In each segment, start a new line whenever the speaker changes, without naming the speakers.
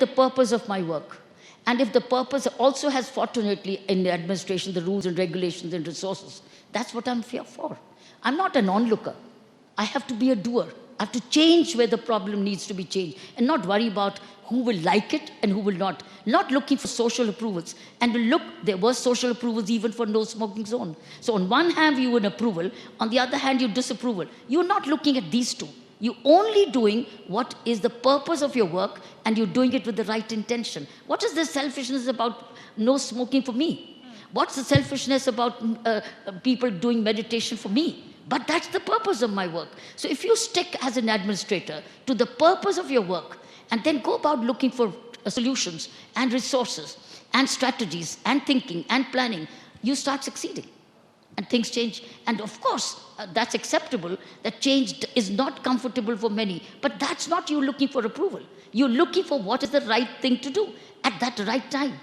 the purpose of my work. And if the purpose also has, fortunately, in the administration, the rules and regulations and resources, that's what I'm here for. I'm not an onlooker. I have to be a doer. I have to change where the problem needs to be changed and not worry about who will like it and who will not. Not looking for social approvals. And look, there were social approvals even for no smoking zone. So on one hand, you an approval. On the other hand, you disapproval. You're not looking at these two. You're only doing what is the purpose of your work, and you're doing it with the right intention. What is the selfishness about no smoking for me? What's the selfishness about people doing meditation for me? But that's the purpose of my work. So if you stick as an administrator to the purpose of your work, and then go about looking for solutions and resources and strategies and thinking and planning, you start succeeding. And things change. And of course, that's acceptable, that change is not comfortable for many. But that's not you looking for approval. You're looking for what is the right thing to do at that right time,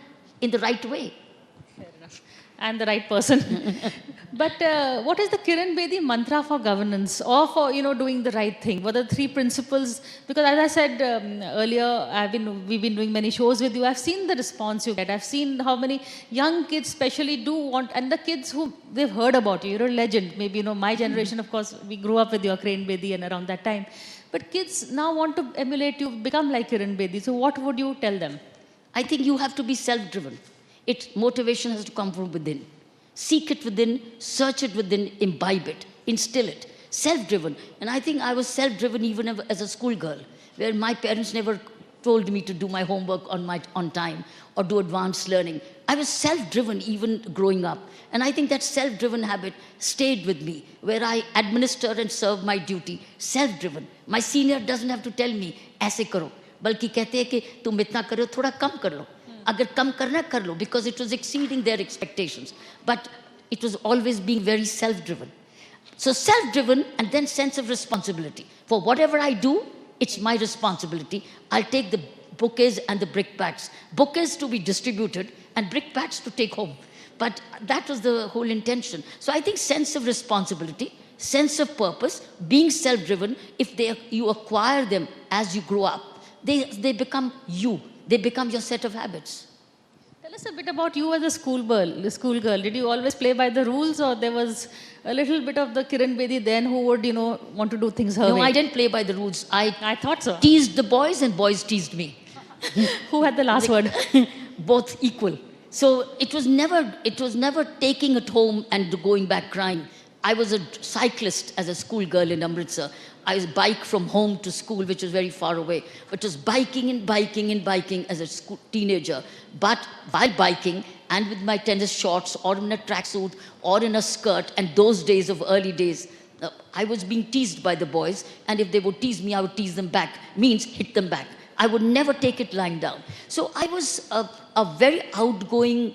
in the right way.
Fair enough. And the right person. But what is the Kiran Bedi mantra for governance or for, doing the right thing? What are the three principles? Because as I said earlier, we've been doing many shows with you. I've seen the response you get. I've seen how many young kids especially do want, and the kids who they've heard about you. You're a legend. Maybe, my generation, of course, we grew up with your Kiran Bedi and around that time. But kids now want to emulate you, become like Kiran Bedi. So what would you tell them?
I think you have to be self-driven. Motivation has to come from within. Seek it within, search it within, imbibe it, instill it. Self-driven. And I think I was self-driven even as a schoolgirl, where my parents never told me to do my homework on time or do advanced learning. I was self-driven even growing up. And I think that self-driven habit stayed with me, where I administer and serve my duty. Self-driven. My senior doesn't have to tell me, aise karo. Balki kehte hai ki tum itna karo, thoda kam kar lo. Agar kam karna kar lo, because it was exceeding their expectations. But it was always being very self-driven. So self-driven, and then sense of responsibility. For whatever I do, it's my responsibility. I'll take the bouquets and the brickbats. Bouquets to be distributed and brickbats to take home. But that was the whole intention. So I think sense of responsibility, sense of purpose, being self-driven, if you acquire them as you grow up, they become you. They become your set of habits.
Tell us a bit about you as a schoolgirl. Did you always play by the rules, or there was a little bit of the Kiran Bedi then who would, want to do things her way?
No, I didn't play by the rules.
I thought so.
Teased the boys and boys teased me.
Who had the last word?
Both equal. So it was never taking it home and going back crying. I was a cyclist as a schoolgirl in Amritsar. I was bike from home to school, which was very far away. But it was biking and biking and biking as a teenager. But while biking, and with my tennis shorts, or in a tracksuit, or in a skirt, and those days of early days, I was being teased by the boys. And if they would tease me, I would tease them back. Means hit them back. I would never take it lying down. So I was a very outgoing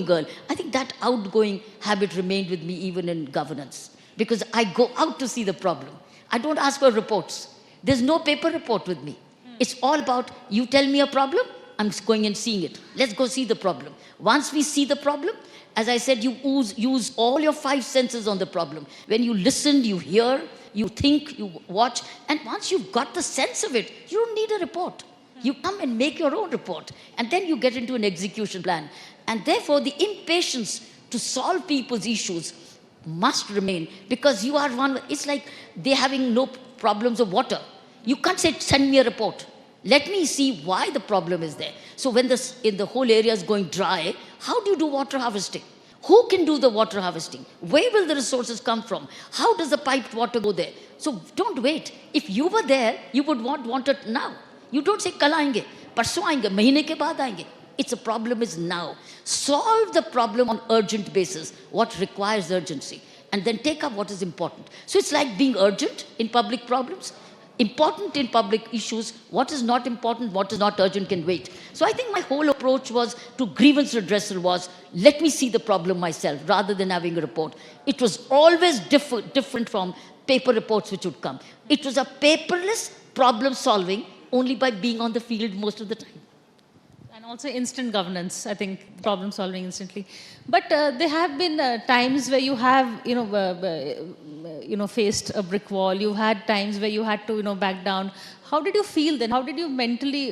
girl. I think that outgoing habit remained with me even in governance. Because I go out to see the problem. I don't ask for reports. There's no paper report with me. It's all about, you tell me a problem, I'm going and seeing it. Let's go see the problem. Once we see the problem, as I said, you use all your 5 senses on the problem. When you listen, you hear, you think, you watch. And once you've got the sense of it, you don't need a report. You come and make your own report. And then you get into an execution plan. And therefore, the impatience to solve people's issues must remain, because you are one. It's like they're having no problems of water. You can't say, send me a report. Let me see why the problem is there. So when the whole area is going dry, how do you do water harvesting? Who can do the water harvesting? Where will the resources come from? How does the piped water go there? So don't wait. If you were there, you would want it now. You don't say, kal aayenge, parso aayenge, mahine ke baad aayenge. It's a problem is now. Solve the problem on urgent basis, what requires urgency, and then take up what is important. So it's like being urgent in public problems, important in public issues. What is not important, what is not urgent can wait. So I think my whole approach was to grievance redressal was, let me see the problem myself rather than having a report. It was always different from paper reports which would come. It was a paperless problem solving only by being on the field most of the time.
And Also instant governance, I think, problem solving instantly. But there have been times where you have, faced a brick wall. You had times where you had to, back down. How did you feel then? How did you mentally